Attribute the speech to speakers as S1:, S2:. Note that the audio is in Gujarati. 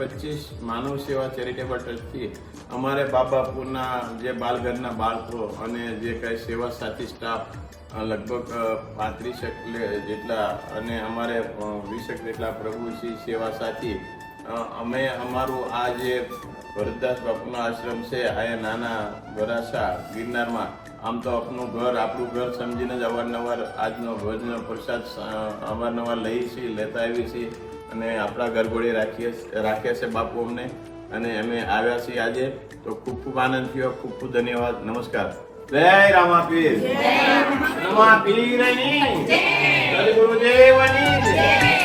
S1: 2025 માનવ સેવા ચેરિટેબલ ટ્રસ્ટથી અમારે બાબાપુરના જે બાલઘરના બાળકો અને જે કંઈ સેવા સાથી સ્ટાફ લગભગ 35 જેટલા અને અમારે 20 જેટલા પ્રભુશ્રી સેવા સાથી અમે અમારું આ જે ભરતદાસ બાપુનો આશ્રમ છે અહીંયા નાના વરાસા ગિરનારમાં આમ તો આપણું ઘર સમજીને જ અવારનવાર આજનો ભોજન પ્રસાદ અવારનવાર લઈએ છીએ, લેતા આવીએ છીએ અને આપણા ગરબડે રાખ્યા છે બાપુ અમને, અને અમે આવ્યા છીએ આજે. તો ખૂબ ખૂબ આનંદ થયો. ખૂબ ખૂબ ધન્યવાદ. નમસ્કાર. જય રામાપીર. રામાપીરની જય ગુરુદેવની જય.